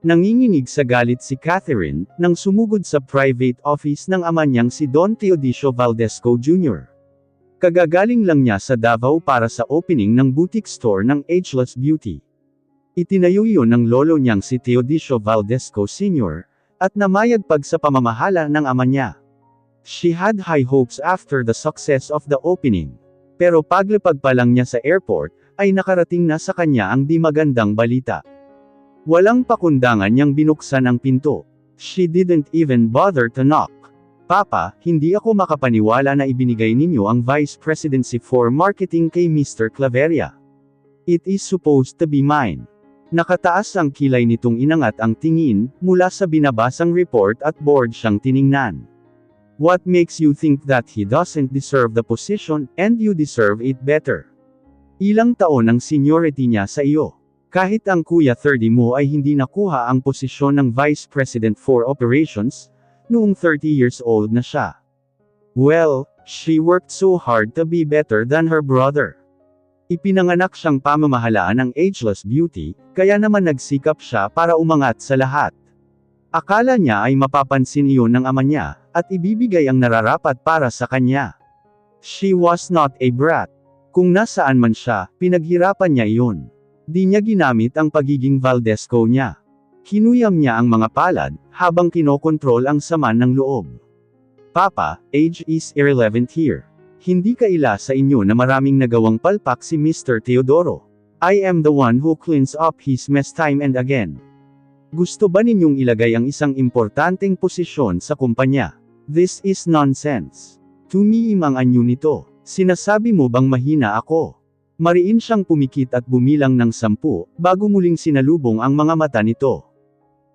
Nanginginig sa galit si Catherine, nang sumugod sa private office ng ama niyang si Don Teodosio Valdesco Jr. Kagagaling lang niya sa Davao para sa opening ng boutique store ng Ageless Beauty. Itinayo iyon ng lolo niyang si Teodosio Valdesco Sr., at namayagpag sa pamamahala ng ama niya. She had high hopes after the success of the opening. Pero paglapag pa lang niya sa airport, ay nakarating na sa kanya ang di magandang balita. Walang pakundangan niyang binuksan ang pinto. She didn't even bother to knock. Papa, hindi ako makapaniwala na ibinigay ninyo ang Vice Presidency for Marketing kay Mr. Claveria. It is supposed to be mine. Nakataas ang kilay nitong inangat ang tingin, mula sa binabasang report at board siyang tiningnan. What makes you think that he doesn't deserve the position, and you deserve it better? Ilang taon ang seniority niya sa iyo. Kahit ang kuya 30 mo ay hindi nakuha ang posisyon ng Vice President for Operations, noong 30 years old na siya. Well, she worked so hard to be better than her brother. Ipinanganak siyang pamamahalaan ng Ageless Beauty, kaya naman nagsikap siya para umangat sa lahat. Akala niya ay mapapansin iyon ng ama niya, at ibibigay ang nararapat para sa kanya. She was not a brat. Kung nasaan man siya, pinaghirapan niya iyon. Di niya ginamit ang pagiging Valdesco niya. Kinuyam niya ang mga palad, habang kinokontrol ang sama ng loob. Papa, age is irrelevant here. Hindi kaila sa inyo na maraming nagawang palpak si Mr. Teodoro. I am the one who cleans up his mess time and again. Gusto ba ninyong ilagay ang isang importanteng posisyon sa kumpanya? This is nonsense. Tumiim ang anyo nito. Sinasabi mo bang mahina ako? Mariin siyang pumikit at bumilang ng 10, bago muling sinalubong ang mga mata nito.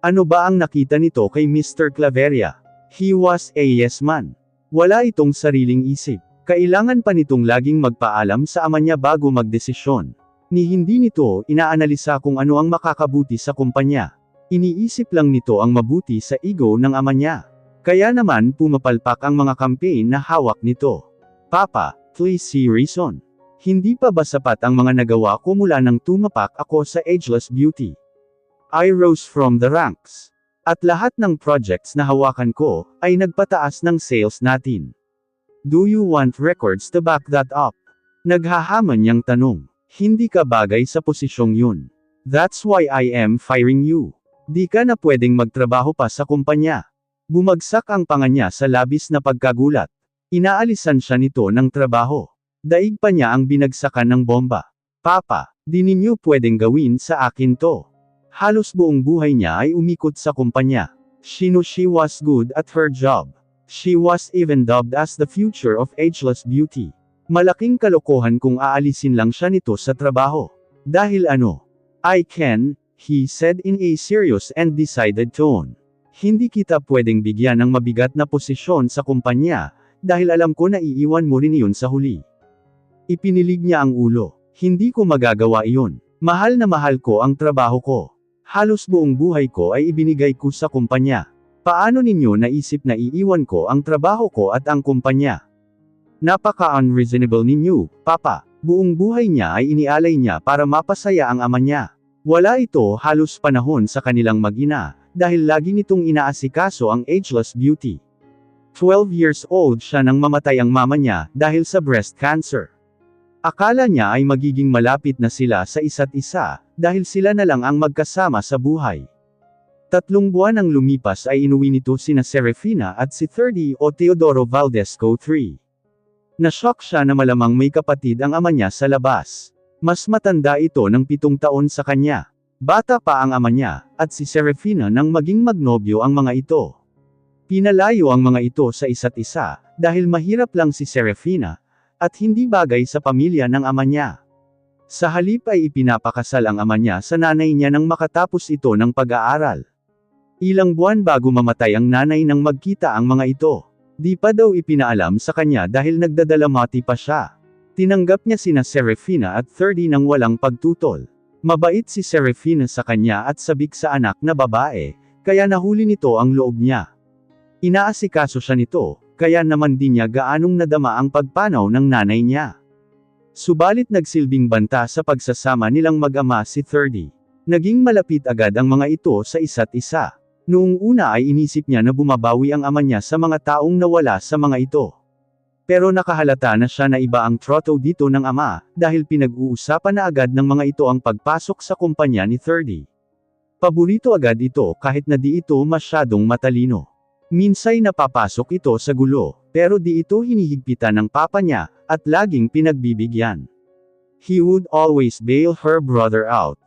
Ano ba ang nakita nito kay Mr. Claveria? He was a yes man. Wala itong sariling isip. Kailangan pa nitong laging magpaalam sa ama niya bago magdesisyon. Ni hindi nito inaanalisa kung ano ang makakabuti sa kumpanya. Iniisip lang nito ang mabuti sa ego ng ama niya. Kaya naman pumapalpak ang mga campaign na hawak nito. Papa, please see reason. Hindi pa ba sapat ang mga nagawa ko mula nang tumapak ako sa Ageless Beauty? I rose from the ranks. At lahat ng projects na hawakan ko, ay nagpataas ng sales natin. Do you want records to back that up? Naghahaman niyang tanong. Hindi ka bagay sa posisyong yun. That's why I am firing you. Di ka na pwedeng magtrabaho pa sa kumpanya. Bumagsak ang panga niya sa labis na pagkagulat. Inaalisan siya nito ng trabaho. Daig pa niya ang binagsakan ng bomba. Papa, di ninyo pwedeng gawin sa akin to. Halos buong buhay niya ay umikot sa kumpanya. She knew she was good at her job. She was even dubbed as the future of Ageless Beauty. Malaking kalokohan kung aalisin lang siya nito sa trabaho. Dahil ano? I can, he said in a serious and decided tone. Hindi kita pwedeng bigyan ng mabigat na posisyon sa kumpanya, dahil alam ko na iiwan mo rin iyon sa huli. Ipinilig niya ang ulo. Hindi ko magagawa iyon. Mahal na mahal ko ang trabaho ko. Halos buong buhay ko ay ibinigay ko sa kumpanya. Paano ninyo naisip na iiwan ko ang trabaho ko at ang kumpanya? Napaka-unreasonable ninyo, Papa. Buong buhay niya ay inialay niya para mapasaya ang ama niya. Wala ito halos panahon sa kanilang mag-ina, dahil lagi nitong inaasikaso ang Ageless Beauty. 12 years old siya nang mamatay ang mama niya, dahil sa breast cancer. Akala niya ay magiging malapit na sila sa isa't isa, dahil sila na lang ang magkasama sa buhay. 3 buwan ang lumipas ay inuwi nito sina Serafina at si 30 o Teodoro Valdesco III. Nashock siya na malamang may kapatid ang ama niya sa labas. Mas matanda ito ng 7 taon sa kanya. Bata pa ang ama niya, at si Serafina nang maging magnobyo ang mga ito. Pinalayo ang mga ito sa isa't isa, dahil mahirap lang si Serafina, at hindi bagay sa pamilya ng ama niya. Sa halip ay ipinapakasal ang ama niya sa nanay niya nang makatapos ito ng pag-aaral. Ilang buwan bago mamatay ang nanay nang magkita ang mga ito. Di pa daw ipinaalam sa kanya dahil nagdadalamati pa siya. Tinanggap niya sina Serafina at 30 nang walang pagtutol. Mabait si Serafina sa kanya at sabik sa anak na babae, kaya nahuli nito ang loob niya. Inaasikaso siya nito, kaya naman di niya gaanong nadama ang pagpanaw ng nanay niya. Subalit nagsilbing banta sa pagsasama nilang mag-ama si 30. Naging malapit agad ang mga ito sa isa't isa. Noong una ay inisip niya na bumabawi ang ama niya sa mga taong nawala sa mga ito. Pero nakahalata na siya na iba ang troto dito ng ama, dahil pinag-uusapan na agad ng mga ito ang pagpasok sa kumpanya ni 30. Paborito agad ito kahit na di ito masyadong matalino. Minsay napapasok ito sa gulo, pero di ito hinihigpitan ng papa niya, at laging pinagbibigyan. He would always bail her brother out.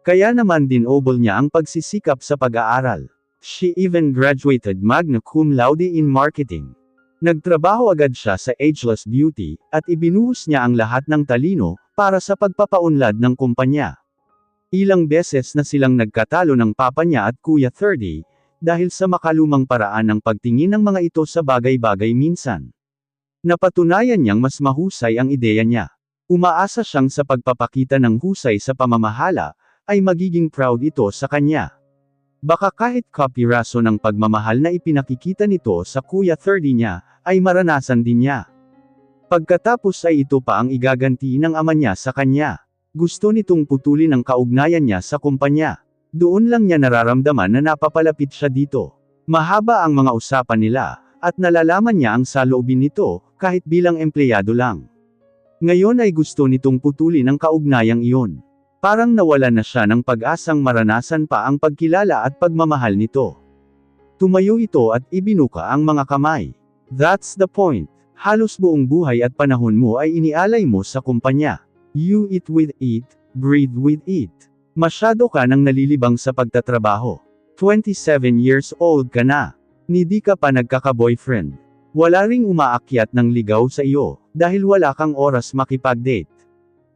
Kaya naman dinobol niya ang pagsisikap sa pag-aaral. She even graduated magna cum laude in marketing. Nagtrabaho agad siya sa Ageless Beauty, at ibinuhos niya ang lahat ng talino, para sa pagpapaunlad ng kumpanya. Ilang beses na silang nagkatalo ng papa niya at Kuya 30, dahil sa makalumang paraan ng pagtingin ng mga ito sa bagay-bagay minsan. Napatunayan niyang mas mahusay ang ideya niya. Umaasa siyang sa pagpapakita ng husay sa pamamahala, ay magiging proud ito sa kanya. Baka kahit kapiraso ng pagmamahal na ipinakikita nito sa Kuya 30 niya, ay maranasan din niya. Pagkatapos ay ito pa ang igaganti ng ama niya sa kanya. Gusto nitong putulin ang kaugnayan niya sa kumpanya. Doon lang niya nararamdaman na napapalapit siya dito. Mahaba ang mga usapan nila, at nalalaman niya ang saloobin nito, kahit bilang empleyado lang. Ngayon ay gusto nitong putulin ang kaugnayang iyon. Parang nawalan na siya ng pag-asang maranasan pa ang pagkilala at pagmamahal nito. Tumayo ito at ibinuka ang mga kamay. That's the point. Halos buong buhay at panahon mo ay inialay mo sa kumpanya. You eat with it, breathe with it. Masyado ka nang nalilibang sa pagtatrabaho. 27 years old ka na. Hindi ka pa nagkaka-boyfriend. Wala ring umaakyat ng ligaw sa iyo, dahil wala kang oras makipag-date.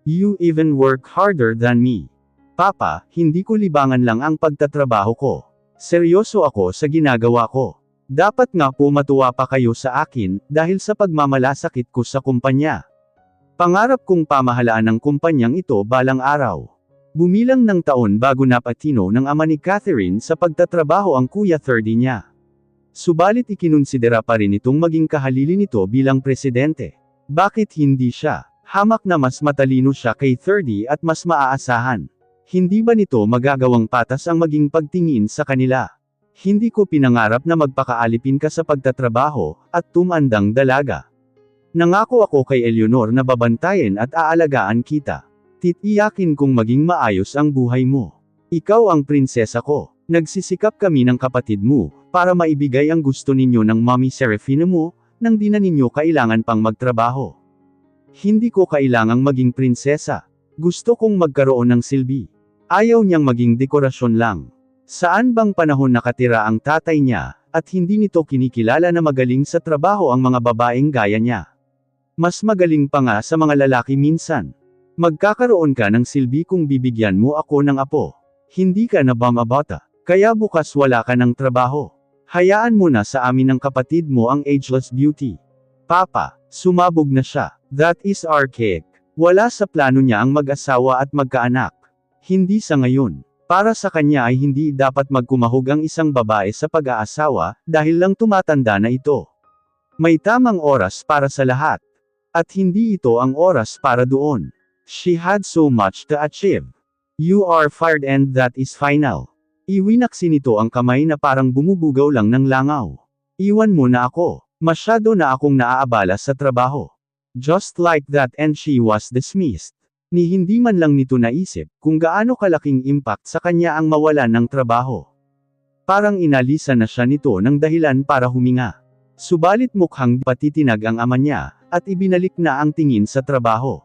You even work harder than me. Papa, hindi ko libangan lang ang pagtatrabaho ko. Seryoso ako sa ginagawa ko. Dapat nga po matuwa pa kayo sa akin, dahil sa pagmamalasakit ko sa kumpanya. Pangarap kong pamahalaan ng kumpanyang ito balang araw. Bumilang ng taon bago napatino ng ama ni Catherine sa pagtatrabaho ang Kuya 30 niya. Subalit ikinonsidera pa rin itong maging kahalili nito bilang presidente. Bakit hindi siya? Hamak na mas matalino siya kay 30 at mas maaasahan. Hindi ba nito magagawang patas ang maging pagtingin sa kanila? Hindi ko pinangarap na magpakaalipin ka sa pagtatrabaho, at tumandang dalaga. Nangako ako kay Eleanor na babantayan at aalagaan kita. Titiyakin kong maging maayos ang buhay mo. Ikaw ang prinsesa ko. Nagsisikap kami ng kapatid mo, para maibigay ang gusto ninyo ng Mommy Serafina mo, nang di na ninyo kailangan pang magtrabaho. Hindi ko kailangang maging prinsesa. Gusto kong magkaroon ng silbi. Ayaw niyang maging dekorasyon lang. Saan bang panahon nakatira ang tatay niya, at hindi nito kinikilala na magaling sa trabaho ang mga babaeng gaya niya. Mas magaling pa nga sa mga lalaki minsan. Magkakaroon ka ng silbi kung bibigyan mo ako ng apo. Hindi ka na ba mabata? Kaya bukas wala ka ng trabaho. Hayaan mo na sa amin ng kapatid mo ang Ageless Beauty. Papa, sumabog na siya. That is archaic. Wala sa plano niya ang mag-asawa at magkaanak. Hindi sa ngayon. Para sa kanya ay hindi dapat magkumahog ang isang babae sa pag-aasawa, dahil lang tumatanda na ito. May tamang oras para sa lahat. At hindi ito ang oras para doon. She had so much to achieve. You are fired and that is final. Iwinaksi nito ang kamay na parang bumubugaw lang ng langaw. Iwan mo na ako. Masyado na akong naaabala sa trabaho. Just like that and she was dismissed. Ni hindi man lang nito naisip, kung gaano kalaking impact sa kanya ang mawalan ng trabaho. Parang inalisan na siya nito ng dahilan para huminga. Subalit mukhang patitinag ang ama niya, at ibinalik na ang tingin sa trabaho.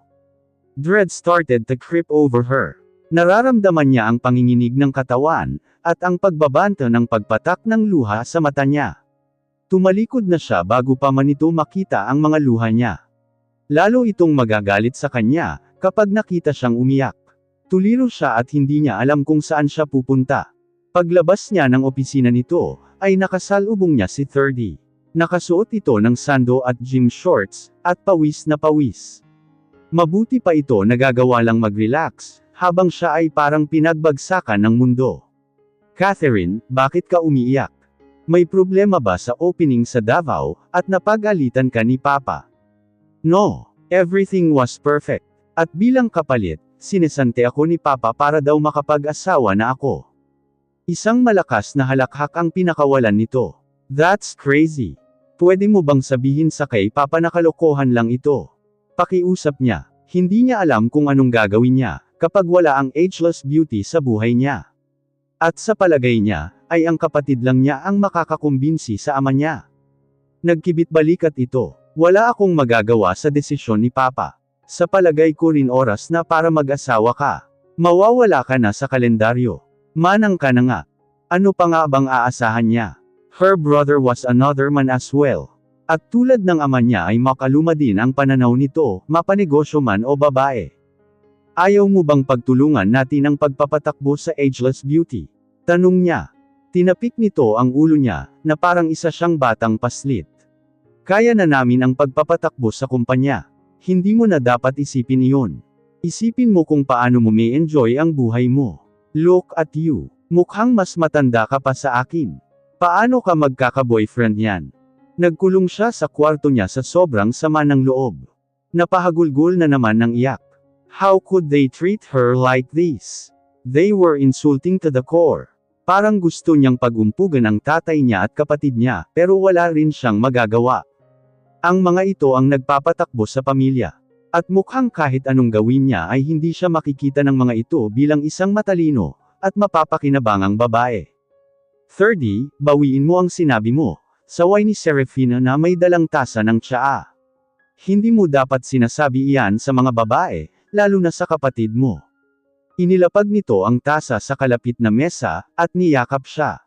Dread started to creep over her. Nararamdaman niya ang panginginig ng katawan, at ang pagbabanto ng pagpatak ng luha sa mata niya. Tumalikod na siya bago pa man ito makita ang mga luha niya. Lalo itong magagalit sa kanya, kapag nakita siyang umiyak. Tuliro siya at hindi niya alam kung saan siya pupunta. Paglabas niya ng opisina nito, ay nakasalubong niya si 30. Nakasuot ito ng sando at gym shorts, at pawis na pawis. Mabuti pa ito nagagawa lang mag-relax, habang siya ay parang pinagbagsakan ng mundo. Catherine, bakit ka umiiyak? May problema ba sa opening sa Davao, at napagalitan ka ni Papa? No, everything was perfect. At bilang kapalit, sinesante ako ni Papa para daw makapag-asawa na ako. Isang malakas na halakhak ang pinakawalan nito. That's crazy. Pwede mo bang sabihin sa kay Papa na kalokohan lang ito? Pakiusap niya. Hindi niya alam kung anong gagawin niya, kapag wala ang ageless beauty sa buhay niya. At sa palagay niya, ay ang kapatid lang niya ang makakakumbinsi sa ama niya. Nagkibit balikat ito. Wala akong magagawa sa desisyon ni Papa. Sa palagay ko rin oras na para mag-asawa ka. Mawawala ka na sa kalendaryo. Manang ka na nga. Ano pa nga bang aasahan niya? Her brother was another man as well. At tulad ng ama niya ay makaluma din ang pananaw nito, mapanegosyo man o babae. Ayaw mo bang pagtulungan natin ang pagpapatakbo sa ageless beauty? Tanong niya. Tinapik nito ang ulo niya, na parang isa siyang batang paslit. Kaya na namin ang pagpapatakbo sa kumpanya. Hindi mo na dapat isipin iyon. Isipin mo kung paano mo may enjoy ang buhay mo. Look at you. Mukhang mas matanda ka pa sa akin. Paano ka magkaka-boyfriend yan? Nagkulong siya sa kwarto niya sa sobrang sama ng loob. Napahagulgol na naman ng iyak. How could they treat her like this? They were insulting to the core. Parang gusto niyang pagumpugan ang tatay niya at kapatid niya, pero wala rin siyang magagawa. Ang mga ito ang nagpapatakbo sa pamilya. At mukhang kahit anong gawin niya ay hindi siya makikita ng mga ito bilang isang matalino, at mapapakinabangang babae. 30, bawiin mo ang sinabi mo. Saway ni Serafina na may dalang tasa ng tsaa. Hindi mo dapat sinasabi iyan sa mga babae, lalo na sa kapatid mo. Inilapag nito ang tasa sa kalapit na mesa, at niyakap siya.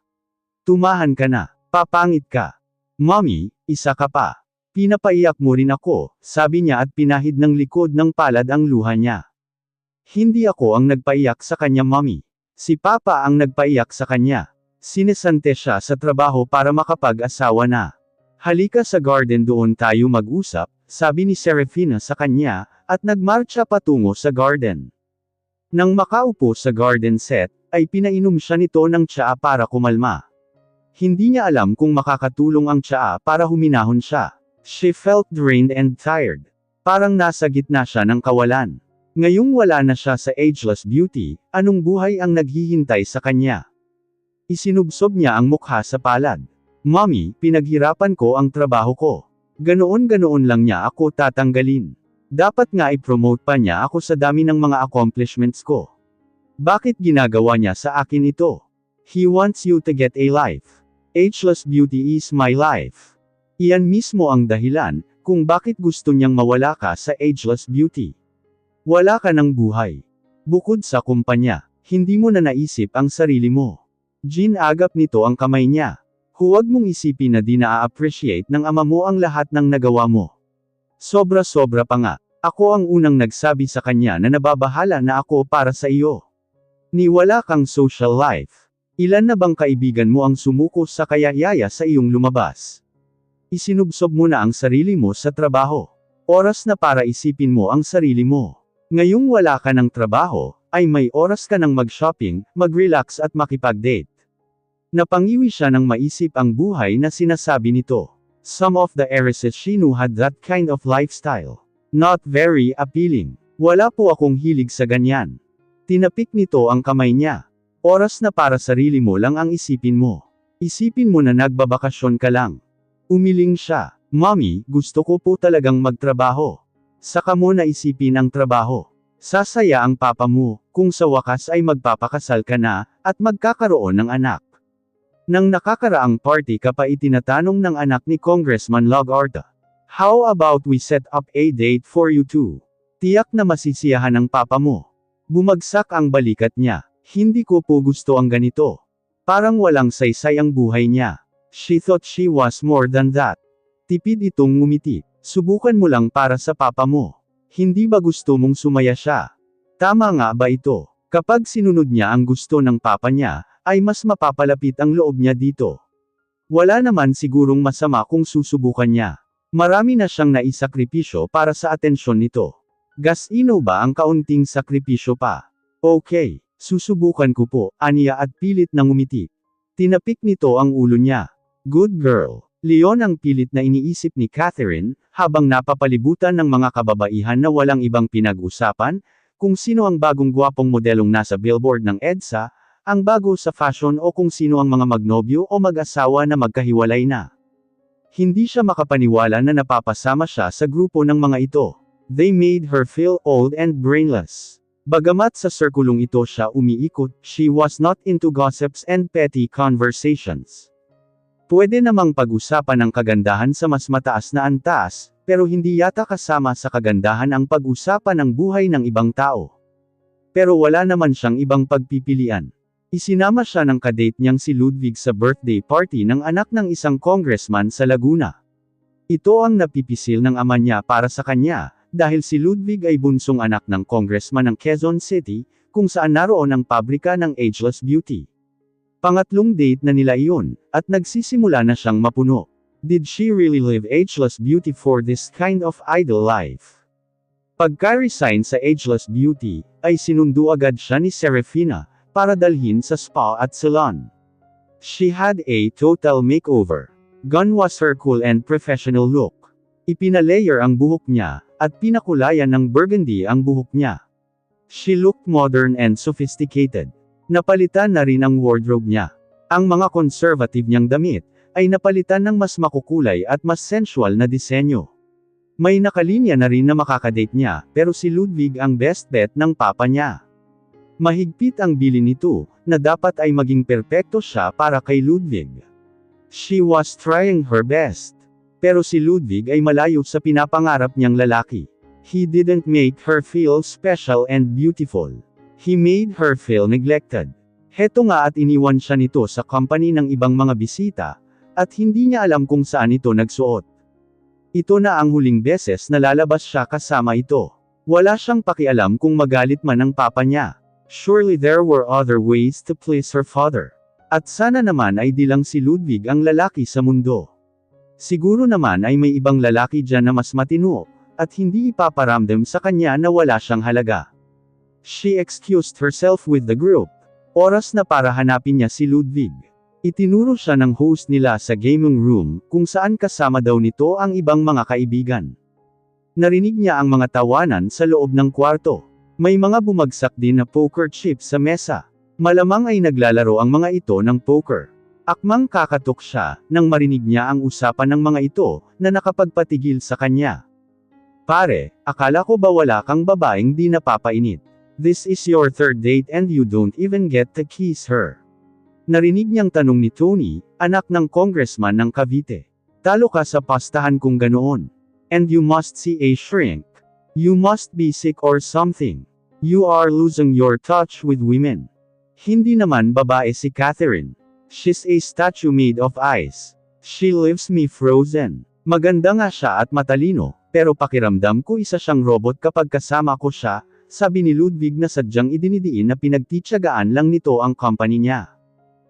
Tumahan ka na, papangit ka. Mommy, isa ka pa. Pinapaiyak mo rin ako, sabi niya at pinahid ng likod ng palad ang luha niya. Hindi ako ang nagpaiyak sa kanya, mommy. Si Papa ang nagpaiyak sa kanya. Sinesante siya sa trabaho para makapag-asawa na. Halika sa garden doon tayo mag-usap, sabi ni Serafina sa kanya, at nagmarcha patungo sa garden. Nang makaupo sa garden set, ay pinainom siya nito ng tsaa para kumalma. Hindi niya alam kung makakatulong ang tsaa para huminahon siya. She felt drained and tired. Parang nasa gitna siya ng kawalan. Ngayong wala na siya sa ageless beauty, anong buhay ang naghihintay sa kanya? Isinubsob niya ang mukha sa palad. Mommy, pinaghirapan ko ang trabaho ko. Ganoon-ganoon lang niya ako tatanggalin. Dapat nga i-promote pa niya ako sa dami ng mga accomplishments ko. Bakit ginagawa niya sa akin ito? He wants you to get a life. Ageless beauty is my life. Iyan mismo ang dahilan, kung bakit gusto niyang mawala ka sa ageless beauty. Wala ka ng buhay. Bukod sa kumpanya, hindi mo na naisip ang sarili mo. Ginagap nito ang kamay niya. Huwag mong isipin na di na-appreciate ng ama mo ang lahat ng nagawa mo. Sobra-sobra pa nga. Ako ang unang nagsabi sa kanya na nababahala na ako para sa iyo. Ni wala kang social life. Ilan na bang kaibigan mo ang sumuko sa kayayaya sa iyong lumabas? Isinubsob mo na ang sarili mo sa trabaho. Oras na para isipin mo ang sarili mo. Ngayong wala ka ng trabaho, ay may oras ka nang mag-shopping, mag-relax at makipag-date. Napangiwi siya nang maisip ang buhay na sinasabi nito. Some of the heiresses she knew had that kind of lifestyle. Not very appealing. Wala po akong hilig sa ganyan. Tinapik nito ang kamay niya. Oras na para sarili mo lang ang isipin mo. Isipin mo na nagbabakasyon ka lang. Umiling siya. Mommy, gusto ko po talagang magtrabaho. Saka mo na isipin ang trabaho. Sasaya ang papa mo, kung sa wakas ay magpapakasal ka na, at magkakaroon ng anak. Nang nakakaraang party ka pa itinatanong ng anak ni Congressman Lagarta. How about we set up a date for you two? Tiyak na masisiyahan ng papa mo. Bumagsak ang balikat niya. Hindi ko po gusto ang ganito. Parang walang saysay ang buhay niya. She thought she was more than that. Tipid itong ngumiti. Subukan mo lang para sa papa mo. Hindi ba gusto mong sumaya siya? Tama nga ba ito? Kapag sinunod niya ang gusto ng papa niya, ay mas mapapalapit ang loob niya dito. Wala naman sigurong masama kung susubukan niya. Marami na siyang naisakripisyo para sa atensyon nito. Gasino ba ang kaunting sakripisyo pa? Okay, susubukan ko po, aniya at pilit na ngumiti. Tinapik nito ang ulo niya. Good girl. Leon ang pilit na iniisip ni Catherine, habang napapalibutan ng mga kababaihan na walang ibang pinag-usapan, kung sino ang bagong gwapong modelong nasa billboard ng EDSA, ang bago sa fashion o kung sino ang mga magnobyo o mag-asawa na magkahiwalay na. Hindi siya makapaniwala na napapasama siya sa grupo ng mga ito. They made her feel old and brainless. Bagamat sa sirkulong ito siya umiikot, she was not into gossips and petty conversations. Pwede namang pag-usapan ang kagandahan sa mas mataas na antas, pero hindi yata kasama sa kagandahan ang pag-usapan ng buhay ng ibang tao. Pero wala naman siyang ibang pagpipilian. Isinama siya ng kadate niyang si Ludwig sa birthday party ng anak ng isang congressman sa Laguna. Ito ang napipisil ng ama niya para sa kanya, dahil si Ludwig ay bunsong anak ng congressman ng Quezon City, kung saan naroon ang pabrika ng Ageless Beauty. Pangatlong date na nila iyon, at nagsisimula na siyang mapuno. Did she really live Ageless Beauty for this kind of idle life? Pagka-resign sa Ageless Beauty, ay sinundo agad siya ni Serafina, para dalhin sa spa at salon. She had a total makeover. Gone was her cool and professional look. Ipinalayer ang buhok niya, at pinakulayan ng burgundy ang buhok niya. She looked modern and sophisticated. Napalitan na rin ang wardrobe niya. Ang mga conservative niyang damit, ay napalitan ng mas makukulay at mas sensual na disenyo. May nakalinya na rin na makakadate niya, pero si Ludwig ang best bet ng papa niya. Mahigpit ang bilin nito, na dapat ay maging perpekto siya para kay Ludwig. She was trying her best. Pero si Ludwig ay malayo sa pinapangarap niyang lalaki. He didn't make her feel special and beautiful. He made her feel neglected. Heto nga at iniwan siya nito sa company ng ibang mga bisita, at hindi niya alam kung saan ito nagsuot. Ito na ang huling beses na lalabas siya kasama ito. Wala siyang pakialam kung magalit man ang papa niya. Surely there were other ways to please her father. At sana naman ay di lang si Ludwig ang lalaki sa mundo. Siguro naman ay may ibang lalaki dyan na mas matino, at hindi ipaparamdam sa kanya na wala siyang halaga. She excused herself with the group. Oras na para hanapin niya si Ludwig. Itinuro siya ng host nila sa gaming room, kung saan kasama daw nito ang ibang mga kaibigan. Narinig niya ang mga tawanan sa loob ng kwarto. May mga bumagsak din na poker chips sa mesa. Malamang ay naglalaro ang mga ito ng poker. Akmang kakatok siya, nang marinig niya ang usapan ng mga ito, na nakapagpatigil sa kanya. Pare, akala ko ba wala kang babaeng di napapainit? This is your third date and you don't even get to kiss her. Narinig niyang tanong ni Tony, anak ng congressman ng Cavite. Talo ka sa pastahan kung ganoon. And you must see a shrink. You must be sick or something. You are losing your touch with women. Hindi naman babae si Catherine. She's a statue made of ice. She leaves me frozen. Maganda nga siya at matalino, pero pakiramdam ko isa siyang robot kapag kasama ko siya, sabi ni Ludwig na sadyang idinidiin na pinagtitiyagaan lang nito ang company niya.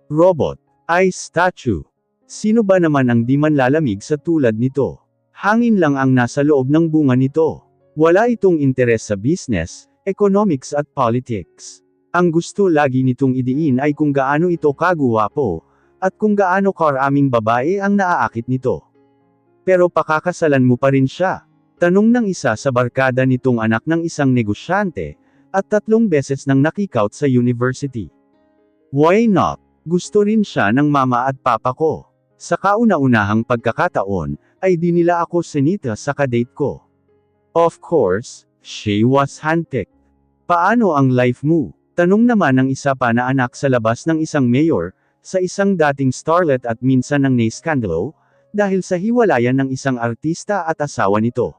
Robot. Ice statue. Sino ba naman ang di manlalamig sa tulad nito? Hangin lang ang nasa loob ng bunga nito. Wala itong interes sa business, economics at politics. Ang gusto lagi nitong idiin ay kung gaano ito kaguwapo, at kung gaano karaming babae ang naaakit nito. Pero pakakasalan mo pa rin siya. Tanong ng isa sa barkada nitong anak ng isang negosyante, at 3 beses nang nakikout sa university. Why not? Gusto rin siya ng mama at papa ko. Sa kauna-unahang pagkakataon, ay di nila ako sinita sa kadate ko. Of course, she was handpicked. Paano ang life mo? Tanong naman ng isa pa na anak sa labas ng isang mayor, sa isang dating starlet at minsan ng naiskandalo, dahil sa hiwalayan ng isang artista at asawa nito.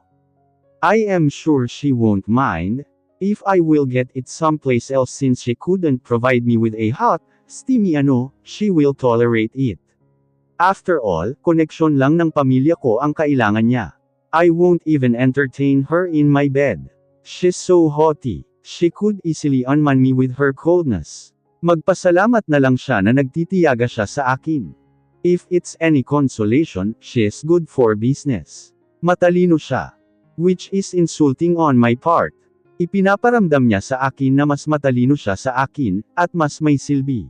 I am sure she won't mind, if I will get it someplace else since she couldn't provide me with a hot, steamy she will tolerate it. After all, koneksyon lang ng pamilya ko ang kailangan niya. I won't even entertain her in my bed. She's so haughty. She could easily unman me with her coldness. Magpasalamat na lang siya na nagtitiyaga siya sa akin. If it's any consolation, she's good for business. Matalino siya. Which is insulting on my part. Ipinaparamdam niya sa akin na mas matalino siya sa akin, at mas may silbi.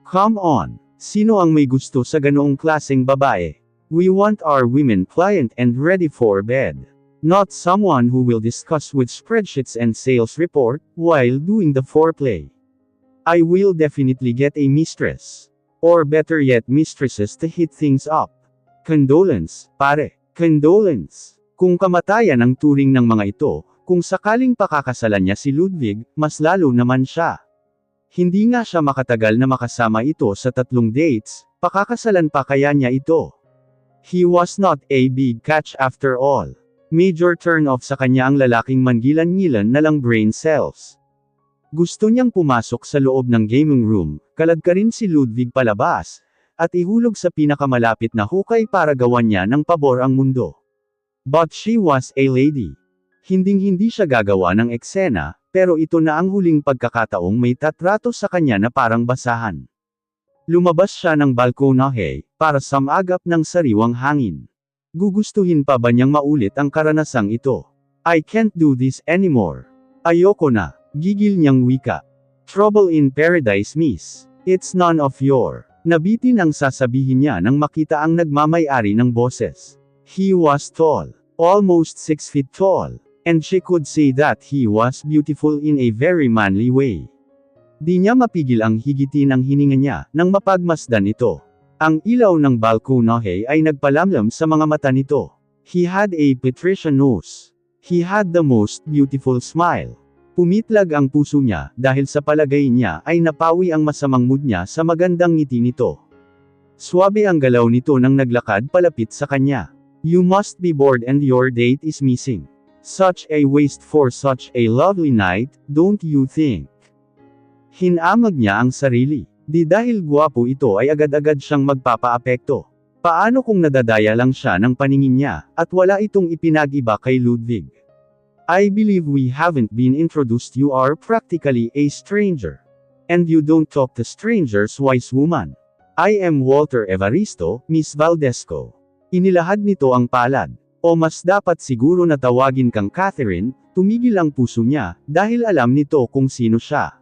Come on. Sino ang may gusto sa ganoong klaseng babae? We want our women pliant and ready for bed. Not someone who will discuss with spreadsheets and sales report, while doing the foreplay. I will definitely get a mistress. Or better yet mistresses to hit things up. Condolence, pare. Condolence. Kung kamatayan ang turing ng mga ito, kung sakaling pakakasalan niya si Ludwig, mas lalo naman siya. Hindi nga siya makatagal na makasama ito sa 3 dates, pakakasalan pa kaya niya ito. He was not a big catch after all. Major turn-off sa kanya ang lalaking mangilan-ngilan na lang brain cells. Gusto niyang pumasok sa loob ng gaming room, kaladkarin si Ludwig palabas, at ihulog sa pinakamalapit na hukay para gawan niya ng pabor ang mundo. But she was a lady. Hinding-hindi siya gagawa ng eksena, pero ito na ang huling pagkakataong may tatrato sa kanya na parang basahan. Lumabas siya ng balkonahe, para samagap ng sariwang hangin. Gugustuhin pa ba niyang maulit ang karanasang ito? I can't do this anymore. Ayoko na. Gigil niyang wika. Trouble in paradise miss. It's none of your. Nabitin ang sasabihin niya nang makita ang nagmamay-ari ng boses. He was tall. Almost 6 feet tall. And she could say that he was beautiful in a very manly way. Di niya mapigil ang higitin ang hininga niya, nang mapagmasdan ito. Ang ilaw ng balkonahe ay nagpalamlam sa mga mata nito. He had a patrician nose. He had the most beautiful smile. Pumitlag ang puso niya, dahil sa palagay niya ay napawi ang masamang mood niya sa magandang ngiti nito. Swabe ang galaw nito nang naglakad palapit sa kanya. You must be bored and your date is missing. Such a waste for such a lovely night, don't you think? Hinamag niya ang sarili. Di dahil gwapo ito ay agad-agad siyang magpapaapekto. Paano kung nadadaya lang siya ng paningin niya, at wala itong ipinag-iba kay Ludwig? I believe we haven't been introduced. You are practically a stranger. And you don't talk to strangers, wise woman. I am Walter Evaristo, Miss Valdesco. Inilahad nito ang palad. O mas dapat siguro na tawagin kang Catherine, tumigil ang puso niya, dahil alam nito kung sino siya.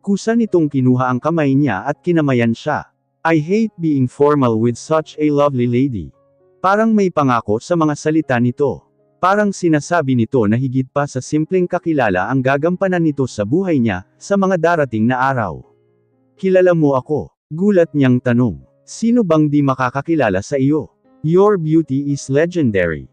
Kusa nitong kinuha ang kamay niya at kinamayan siya. I hate being formal with such a lovely lady. Parang may pangako sa mga salita nito. Parang sinasabi nito na higit pa sa simpleng kakilala ang gagampanan nito sa buhay niya, sa mga darating na araw. Kilala mo ako? Gulat niyang tanong. Sino bang di makakakilala sa iyo? Your beauty is legendary.